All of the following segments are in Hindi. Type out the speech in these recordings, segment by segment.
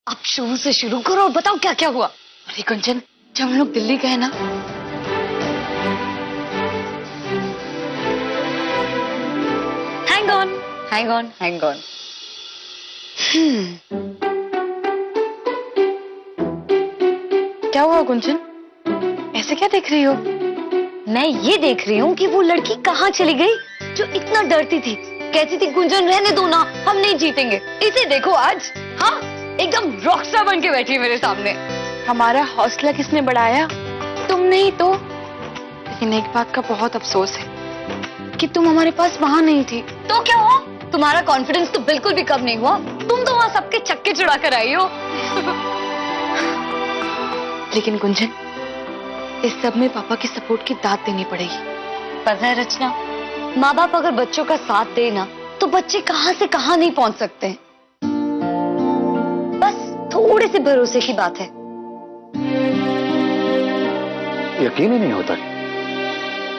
अब शुरू से शुरू करो और बताओ क्या क्या हुआ। अरे कंचन, जब हम लोग दिल्ली गए ना, hang on hang on hang on. क्या हुआ कुंचन? ऐसे क्या देख रही हो? मैं ये देख रही हूँ कि वो लड़की कहाँ चली गई जो इतना डरती थी, कहती थी गुंजन रहने दो ना, हम नहीं जीतेंगे। इसे देखो आज, हाँ एकदम रॉकस्टार बन के बैठी है मेरे सामने। हमारा हौसला किसने बढ़ाया? तुम नहीं तो। लेकिन एक बात का बहुत अफसोस है कि तुम हमारे पास वहां नहीं थी। तो क्या हुआ? तुम्हारा कॉन्फिडेंस तो बिल्कुल भी कम नहीं हुआ। तुम तो वहां सबके छक्के चुरा कर आई हो। लेकिन गुंजन, इस सब में पापा की सपोर्ट की दाद देनी पड़ेगी। पता है रचना, माँ बाप अगर बच्चों का साथ दे ना तो बच्चे कहाँ से कहाँ नहीं पहुंच सकते हैं। बस थोड़े से भरोसे की बात है। यकीन ही नहीं होता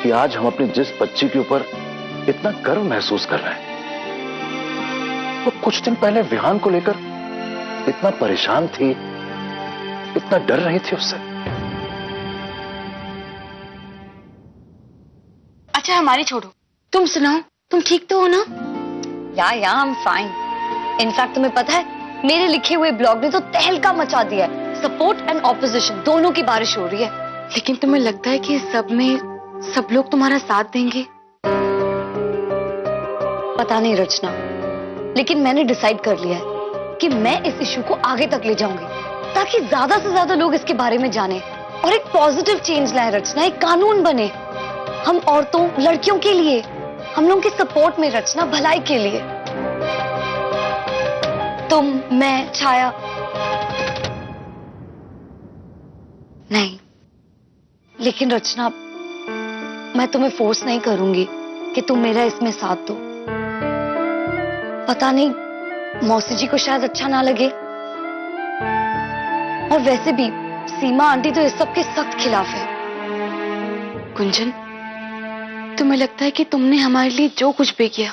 कि आज हम अपनी जिस बच्ची के ऊपर इतना गर्व महसूस कर रहे हैं, वो कुछ दिन पहले विहान को लेकर इतना परेशान थी, इतना डर रही थी उससे। अच्छा हमारी छोड़ो, तुम सुनाओ, तुम ठीक तो हो ना? या आई एम फाइन। इनफैक्ट तुम्हें पता है, मेरे लिखे हुए ब्लॉग ने तो तहलका मचा दिया है। सपोर्ट एंड ऑपोजिशन दोनों की बारिश हो रही है। लेकिन तुम्हें लगता है कि इस सब में सब लोग तुम्हारा साथ देंगे? पता नहीं रचना, लेकिन मैंने डिसाइड कर लिया है कि मैं इस इशू को आगे तक ले जाऊंगी, ताकि ज्यादा से ज्यादा लोग इसके बारे में जाने और एक पॉजिटिव चेंज लाए। रचना, एक कानून बने हम औरतों, लड़कियों के लिए, हम लोगों के सपोर्ट में। रचना, भलाई के लिए। तुम, मैं, छाया। नहीं, लेकिन रचना, मैं तुम्हें फोर्स नहीं करूंगी कि तुम मेरा इसमें साथ दो। पता नहीं मौसी जी को शायद अच्छा ना लगे, और वैसे भी सीमा आंटी तो इस सब के सख्त खिलाफ है। गुंजन, तुम्हें लगता है कि तुमने हमारे लिए जो कुछ भी किया,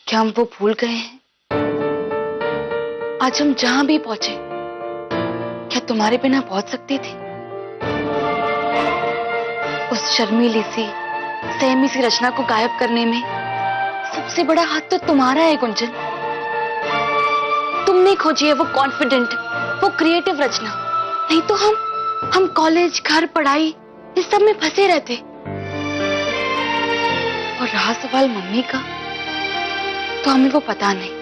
क्या हम वो भूल गए हैं? आज हम जहां भी पहुंचे, क्या तुम्हारे बिना पहुंच सकती थी? उस शर्मीली सी, सहमी सी रचना को गायब करने में सबसे बड़ा हाथ तो तुम्हारा है गुंजन। तुमने खोजी है वो कॉन्फिडेंट, वो क्रिएटिव रचना। नहीं तो हम कॉलेज, घर, पढ़ाई, इस सब में फंसे रहते। और रहा सवाल मम्मी का, तो हमें वो पता नहीं।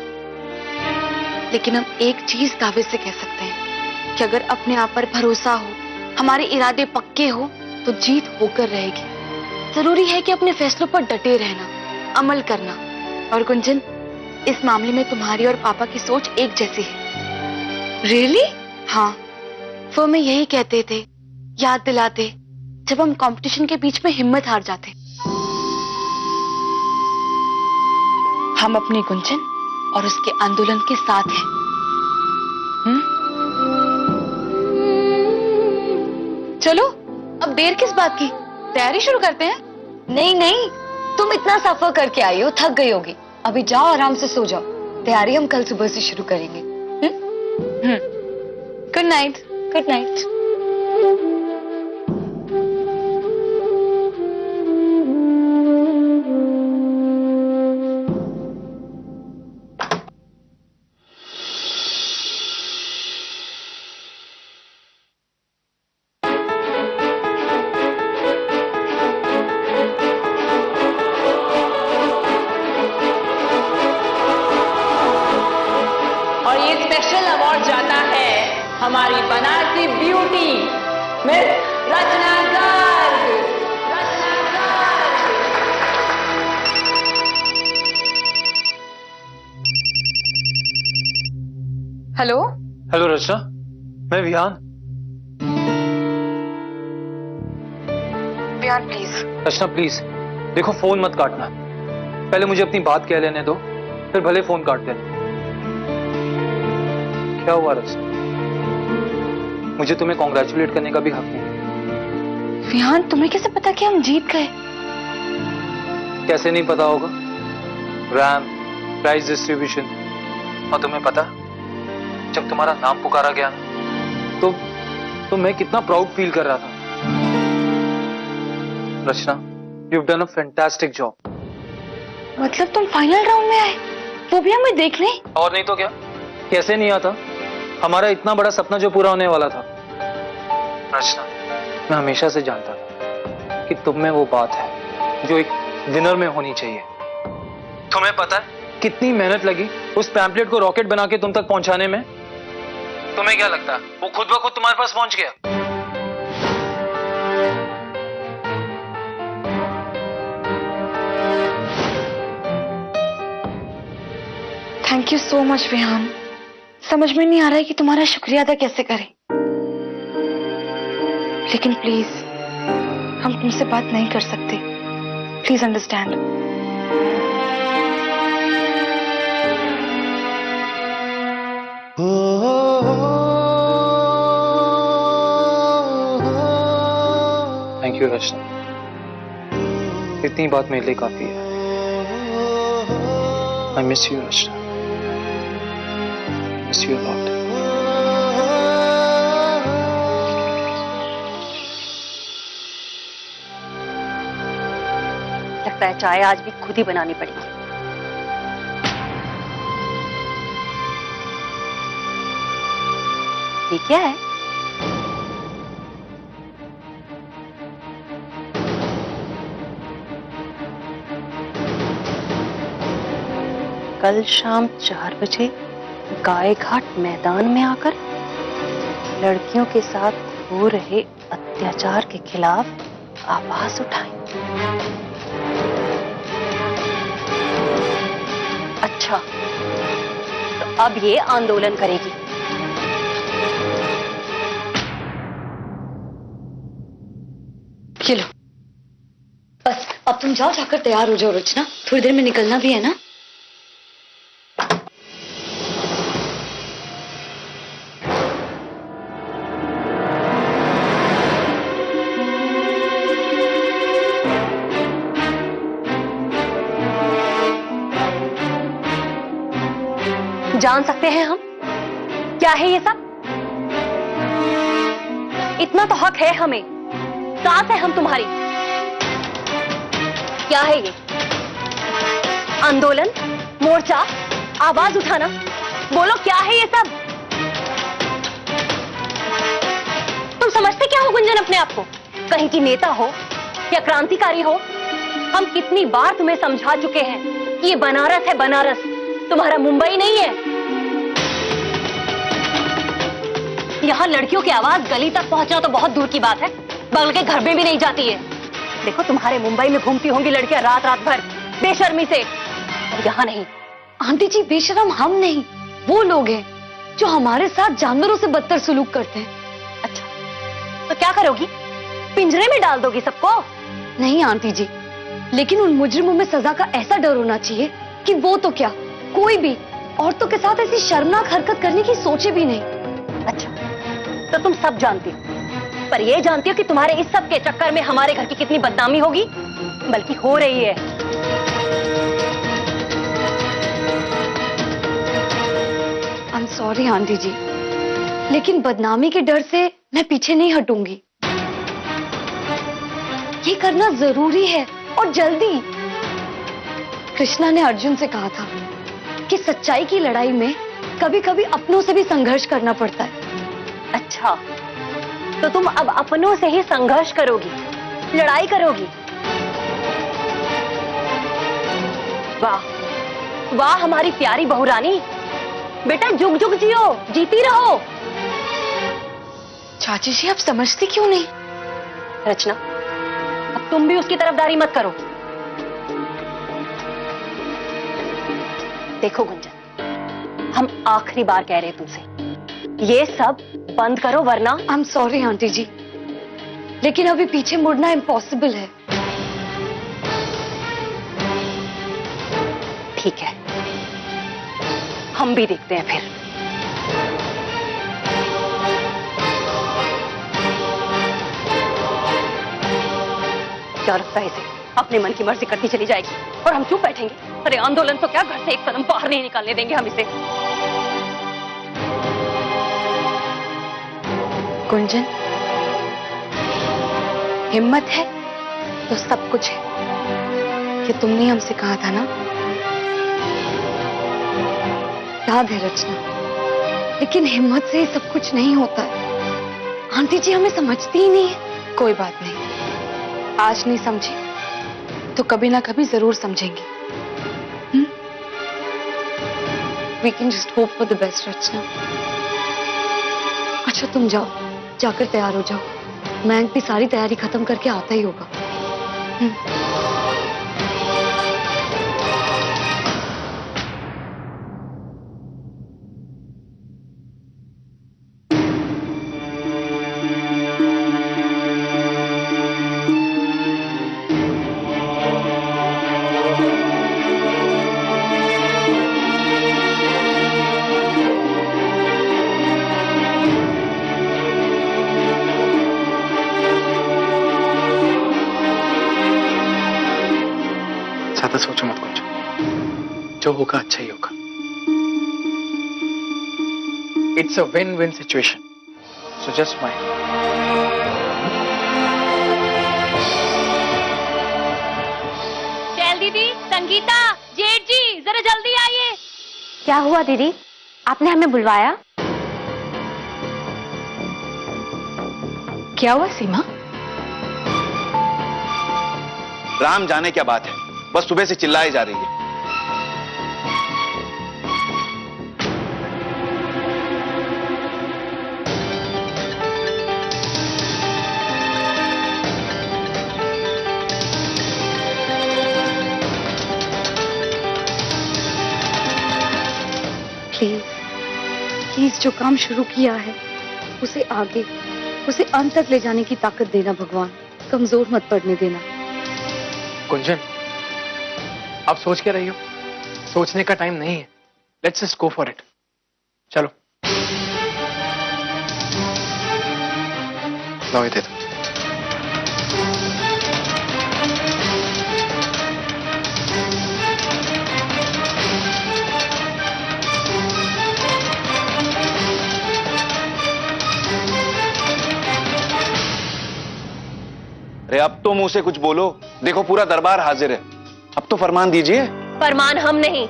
लेकिन हम एक चीज दावे से कह सकते हैं कि अगर अपने आप पर भरोसा हो, हमारे इरादे पक्के हो, तो जीत होकर रहेगी। जरूरी है कि अपने फैसलों पर डटे रहना, अमल करना। और गुंजन, इस मामले में तुम्हारी और पापा की सोच एक जैसी है। रियली? हाँ, वो हमें यही कहते थे, याद दिलाते, जब हम कंपटीशन के बीच में हिम्मत हार जाते। हम अपनी गुंजन और उसके आंदोलन के साथ हैं। चलो, अब देर किस बात की, तैयारी शुरू करते हैं। नहीं नहीं, तुम इतना सफर करके आई हो, थक गई होगी। अभी जाओ, आराम से सो जाओ। तैयारी हम कल सुबह से शुरू करेंगे। Good night. Good night. और ये स्पेशल अवार्ड जाता है हमारी बनारसी ब्यूटी मिस रचना गर्ग। हेलो। हेलो रचना, मैं विहान। प्यार प्लीज। रचना प्लीज देखो, फोन मत काटना। पहले मुझे अपनी बात कह लेने दो, फिर भले फोन काट देना। क्या हुआ रचना? मुझे तुम्हें कॉन्ग्रेचुलेट करने का भी हक नहीं। विहान, तुम्हें कैसे पता कि हम जीत गए? कैसे नहीं पता होगा? Ram, prize distribution. और तुम्हें पता, जब तुम्हारा नाम पुकारा गया ना, तो मैं कितना प्राउड फील कर रहा था। Rachna, you have done a fantastic job. मतलब तुम फाइनल राउंड में आए, वो भी हमें देखने? और नहीं तो क्या, कैसे नहीं आता। हमारा इतना बड़ा सपना जो पूरा होने वाला था। रचना, मैं हमेशा से जानता था कि तुम में वो बात है जो एक विनर में होनी चाहिए। तुम्हें पता है कितनी मेहनत लगी उस पैम्पलेट को रॉकेट बना के तुम तक पहुंचाने में? तुम्हें क्या लगता है वो खुद ब खुद तुम्हारे पास पहुंच गया? Thank you so much Vihaan. समझ में नहीं आ रहा है कि तुम्हारा शुक्रिया अदा कैसे करें, लेकिन प्लीज हम तुमसे बात नहीं कर सकते। Please understand. Thank you Rachna, इतनी बात मेरे लिए काफी है। I miss you Rachna, miss you a lot. लगता है चाय आज भी खुद ही बनानी पड़ेगी। ये क्या है? कल शाम 4 बजे गाय घाट मैदान में आकर लड़कियों के साथ हो रहे अत्याचार के खिलाफ आवाज उठाएं। अच्छा, तो अब ये आंदोलन करेगी। ये लो, बस अब तुम जाओ, जाकर तैयार हो जाओ रचना, थोड़ी देर में निकलना भी है ना। जान सकते हैं हम क्या है ये सब? इतना तो हक है हमें, साथ है हम तुम्हारी। क्या है ये? आंदोलन, मोर्चा, आवाज उठाना? बोलो क्या है ये सब? तुम समझते क्या हो गुंजन अपने आप को? कहीं की नेता हो या क्रांतिकारी हो? हम कितनी बार तुम्हें समझा चुके हैं कि ये बनारस है, बनारस, तुम्हारा मुंबई नहीं है। यहाँ लड़कियों की आवाज गली तक पहुंचना तो बहुत दूर की बात है, बगल के घर में भी नहीं जाती है। देखो तुम्हारे मुंबई में घूमती होंगी लड़कियां रात रात भर बेशर्मी से, और यहाँ नहीं। आंटी जी, बेशर्म हम नहीं, वो लोग हैं जो हमारे साथ जानवरों से बदतर सुलूक करते हैं। अच्छा, तो क्या करोगी? पिंजरे में डाल दोगी सबको? नहीं आंटी जी, लेकिन उन मुजरिमों में सजा का ऐसा डर होना चाहिए कि वो तो क्या, कोई भी औरतों के साथ ऐसी शर्मनाक हरकत करने की सोचे भी नहीं। अच्छा, तो तुम सब जानती हो, पर ये जानती हो कि तुम्हारे इस सब के चक्कर में हमारे घर की कितनी बदनामी होगी, बल्कि हो रही है। आई एम सॉरी आंटी जी, लेकिन बदनामी के डर से मैं पीछे नहीं हटूंगी। ये करना जरूरी है और जल्दी। कृष्णा ने अर्जुन से कहा था कि सच्चाई की लड़ाई में कभी कभी अपनों से भी संघर्ष करना पड़ता है। अच्छा, तो तुम अब अपनों से ही संघर्ष करोगी, लड़ाई करोगी? वाह वाह हमारी प्यारी बहुरानी, बेटा जुग जुग जियो, जीती रहो। चाची जी, आप समझती क्यों नहीं? रचना, अब तुम भी उसकी तरफदारी मत करो। देखो गुंजन, हम आखिरी बार कह रहे हैं तुमसे, ये सब बंद करो वरना। आई एम सॉरी आंटी जी, लेकिन अभी पीछे मुड़ना इम्पॉसिबल है। ठीक है, हम भी देखते हैं फिर। क्या लगता है इसे अपने मन की मर्जी करती चली जाएगी और हम चुप बैठेंगे? अरे आंदोलन तो क्या, घर से एक कदम बाहर नहीं निकालने देंगे हम इसे। गुंजन, हिम्मत है तो सब कुछ है। ये तुमने हमसे कहा था ना? याद है रचना, लेकिन हिम्मत से ही सब कुछ नहीं होता है। आंटी जी हमें समझती ही नहीं है। कोई बात नहीं, आज नहीं समझी तो कभी ना कभी जरूर समझेंगी। We can just hope for the best, रचना। अच्छा तुम जाओ, जाकर तैयार हो जाओ। मैं भी सारी तैयारी खत्म करके आता ही होगा। ज्यादा सोचो मत कुछ, जो होगा अच्छा ही होगा। It's a win win situation, so just mind. Shail दीदी, संगीता, जेठ जी, जरा जल्दी आइए। क्या हुआ दीदी, आपने हमें बुलवाया? क्या हुआ सीमा? राम जाने क्या बात है, बस सुबह से चिल्लाई जा रही है। प्लीज प्लीज, जो काम शुरू किया है उसे आगे, उसे अंत तक ले जाने की ताकत देना भगवान। कमजोर मत पड़ने देना। गुंजन, आप सोच के रही हो? सोचने का टाइम नहीं है। Let's just go for it. चलो लो ये दे दो। अरे अब तो मुंह से कुछ बोलो, देखो पूरा दरबार हाजिर है, अब तो फरमान दीजिए। फरमान हम नहीं,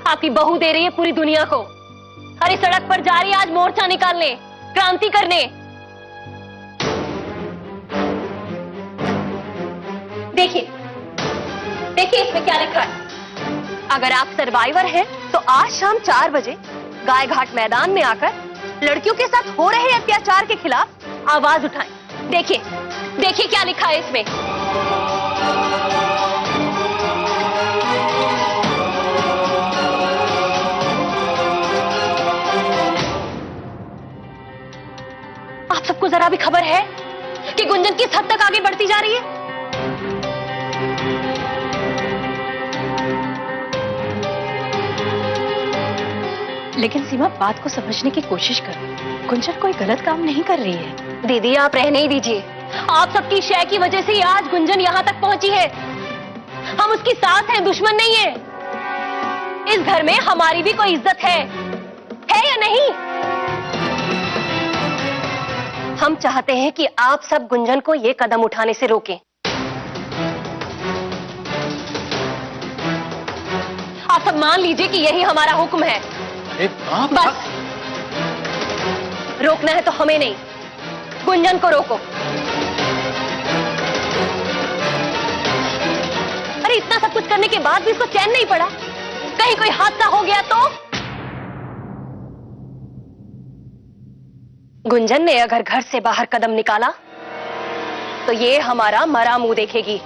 आपकी बहू दे रही है पूरी दुनिया को। हरी सड़क पर जा रही है आज मोर्चा निकालने, क्रांति करने। देखिए देखिए इसमें क्या लिखा है। अगर आप सर्वाइवर हैं तो आज शाम 4 बजे गाय घाट मैदान में आकर लड़कियों के साथ हो रहे अत्याचार के खिलाफ आवाज उठाएं। देखिए देखिए क्या लिखा है इसमें। आप सबको जरा भी खबर है कि गुंजन किस हद तक आगे बढ़ती जा रही है? लेकिन सीमा, बात को समझने की कोशिश करो। गुंजन कोई गलत काम नहीं कर रही है। दीदी आप रहने ही दीजिए। आप सबकी शय की वजह से ही आज गुंजन यहां तक पहुंची है। हम उसकी सास हैं, दुश्मन नहीं है। इस घर में हमारी भी कोई इज्जत है या नहीं? हम चाहते हैं कि आप सब गुंजन को ये कदम उठाने से रोकें। आप सब मान लीजिए कि यही हमारा हुक्म है। अरे बाप, बस रोकना है तो हमें नहीं, गुंजन को रोको। अरे इतना सब कुछ करने के बाद भी इसको चैन नहीं पड़ा। कहीं कोई हादसा हो गया तो? गुंजन ने अगर घर से बाहर कदम निकाला तो ये हमारा मरा मुंह देखेगी।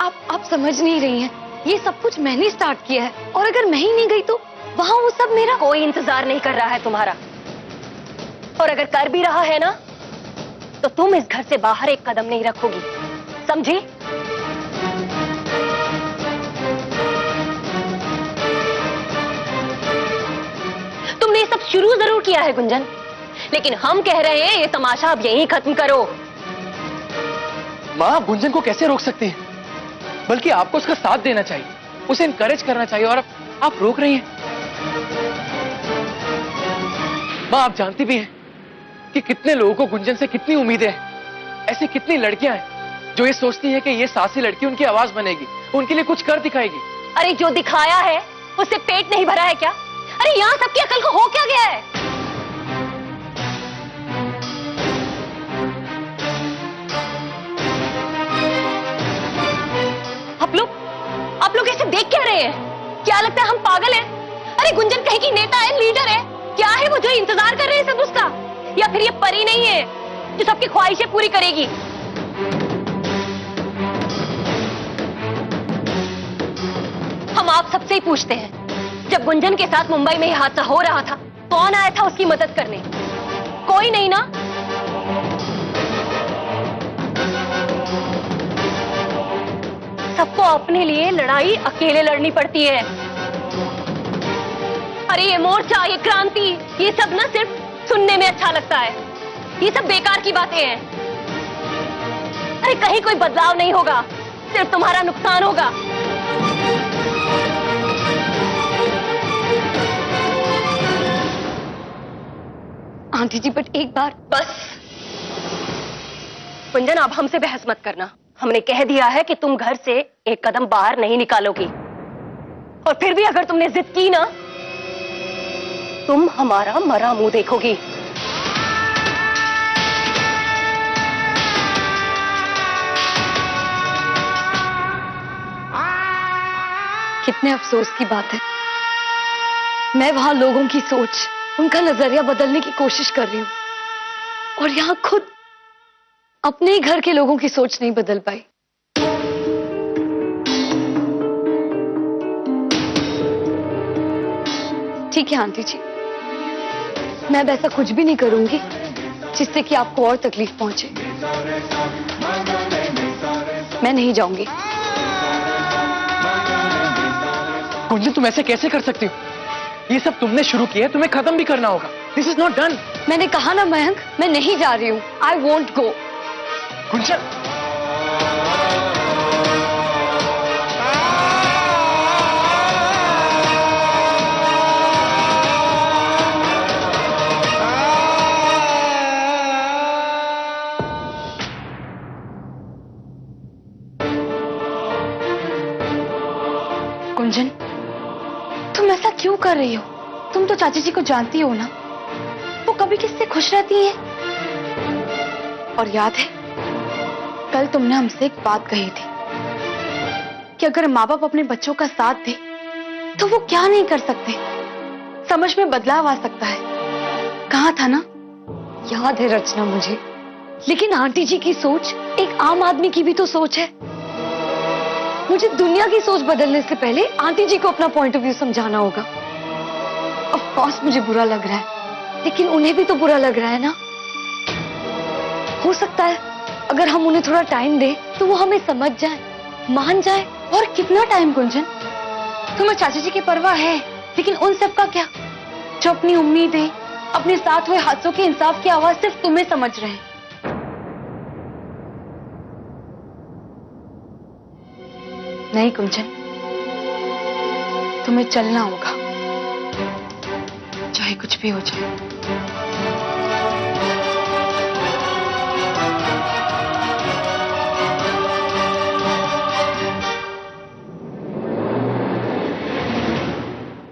आप समझ नहीं रही हैं, ये सब कुछ मैंने स्टार्ट किया है, और अगर मैं ही नहीं गई तो वहां वो सब मेरा कोई इंतजार नहीं कर रहा है तुम्हारा। और अगर कर भी रहा है ना तो तुम इस घर से बाहर एक कदम नहीं रखोगी, समझी? शुरू जरूर किया है गुंजन, लेकिन हम कह रहे हैं ये तमाशा अब यहीं खत्म करो। माँ, आप गुंजन को कैसे रोक सकती हैं? बल्कि आपको उसका साथ देना चाहिए, उसे इनकरेज करना चाहिए, और आप रोक रही हैं। माँ, आप जानती भी हैं कि कितने लोगों को गुंजन से कितनी उम्मीदें हैं। ऐसी कितनी लड़कियां हैं जो ये सोचती हैं कि ये सासी लड़की उनकी आवाज बनेगी, उनके लिए कुछ कर दिखाएगी। अरे जो दिखाया है उससे पेट नहीं भरा है क्या? अरे यहाँ सबकी अकल को हो क्या गया है? आप लोग ऐसे देख क्या रहे हैं? क्या लगता है हम पागल हैं? अरे गुंजन कहीं की नेता है, लीडर है, क्या है वो जो इंतजार कर रहे हैं सब उसका? या फिर ये परी नहीं है जो सबकी ख्वाहिशें पूरी करेगी? हम आप सबसे ही पूछते हैं, जब गुंजन के साथ मुंबई में ये हादसा हो रहा था, कौन आया था उसकी मदद करने? कोई नहीं ना? सबको अपने लिए लड़ाई अकेले लड़नी पड़ती है। अरे ये मोर्चा, ये क्रांति, ये सब ना सिर्फ सुनने में अच्छा लगता है। ये सब बेकार की बातें हैं। अरे कहीं कोई बदलाव नहीं होगा, सिर्फ तुम्हारा नुकसान होगा। आंटी जी, बट एक बार बस गुंजन, अब हमसे बहस मत करना। हमने कह दिया है कि तुम घर से एक कदम बाहर नहीं निकालोगी, और फिर भी अगर तुमने जिद की ना, तुम हमारा मरा मुंह देखोगी। कितने अफसोस की बात है, मैं वहां लोगों की सोच, उनका नजरिया बदलने की कोशिश कर रही हूं, और यहां खुद अपने ही घर के लोगों की सोच नहीं बदल पाई। ठीक है आंटी जी, मैं अब ऐसा कुछ भी नहीं करूंगी जिससे कि आपको और तकलीफ पहुंचे। मैं नहीं जाऊंगी। गुंजन, तुम ऐसे कैसे कर सकती हो? ये सब तुमने शुरू किया है, तुम्हें खत्म भी करना होगा। This is not done. मैंने कहा ना मयंक, मैं नहीं जा रही हूं। I won't go. Gunjan, Gunjan, तुम ऐसा क्यों कर रही हो? तुम तो चाची जी को जानती हो ना, वो कभी किससे खुश रहती है। और याद है, कल तुमने हमसे एक बात कही थी कि अगर माँ बाप अपने बच्चों का साथ दे तो वो क्या नहीं कर सकते, समझ में बदलाव आ सकता है। कहा था ना? याद है रचना मुझे, लेकिन आंटी जी की सोच एक आम आदमी की भी तो सोच है। मुझे दुनिया की सोच बदलने से पहले आंटी जी को अपना पॉइंट ऑफ व्यू समझाना होगा। ऑफ कोर्स मुझे बुरा लग रहा है, लेकिन उन्हें भी तो बुरा लग रहा है ना। हो सकता है अगर हम उन्हें थोड़ा टाइम दें तो वो हमें समझ जाए, मान जाए। और कितना टाइम गुंजन? तुम्हें चाचा जी की परवाह है, लेकिन उन सब का क्या जो अपनी उम्मीदें, अपने साथ हुए हादसों के इंसाफ की आवाज सिर्फ तुम्हें समझ रहे हैं। नहीं गुंजन, तुम्हें चलना होगा, चाहे कुछ भी हो जाए।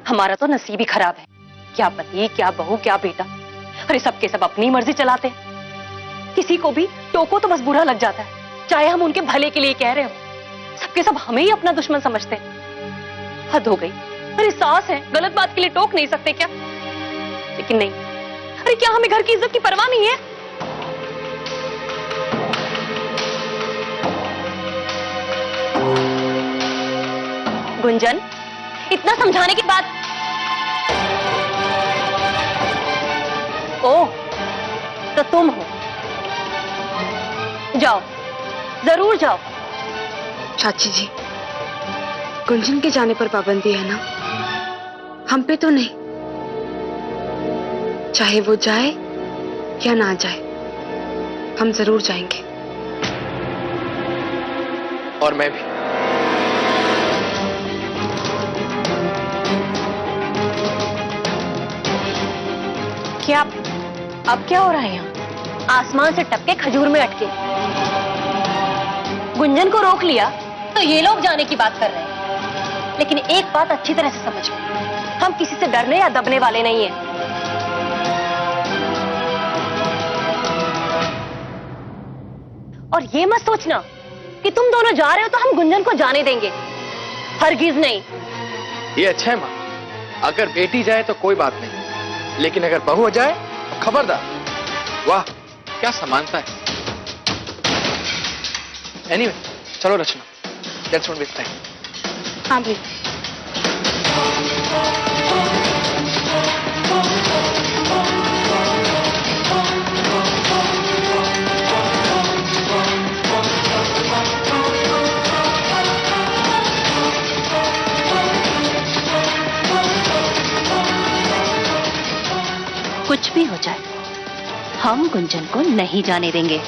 हमारा तो नसीब ही खराब है। क्या पति, क्या बहू, क्या बेटा, अरे सबके सब अपनी मर्जी चलाते हैं। किसी को भी टोको तो बस बुरा लग जाता है, चाहे हम उनके भले के लिए कह रहे हो। सबके सब हमें ही अपना दुश्मन समझते हैं। हद हो गई। अरे सास है, गलत बात के लिए टोक नहीं सकते क्या? लेकिन नहीं, अरे क्या हमें घर की इज्जत की परवाह नहीं है? गुंजन, इतना समझाने के बाद ओह, तो तुम हो। जाओ, जरूर जाओ। चाची जी, गुंजन के जाने पर पाबंदी है ना, हम पे तो नहीं। चाहे वो जाए या ना जाए, हम जरूर जाएंगे। और मैं भी। क्या अब क्या हो रहा है यहाँ? आसमान से टपके खजूर में अटके। गुंजन को रोक लिया तो ये लोग जाने की बात कर रहे हैं। लेकिन एक बात अच्छी तरह से समझ लो, हम किसी से डरने या दबने वाले नहीं हैं। और ये मत सोचना कि तुम दोनों जा रहे हो तो हम गुंजन को जाने देंगे। हरगिज नहीं। ये अच्छा है माँ, अगर बेटी जाए तो कोई बात नहीं, लेकिन अगर बहू जाए तो खबरदार। वाह क्या समानता है। एनीवे, चलो रचना, लेट्स नॉट वेस्ट टाइम। हाँ भी। कुछ भी हो जाए, हम गुंजन को नहीं जाने देंगे।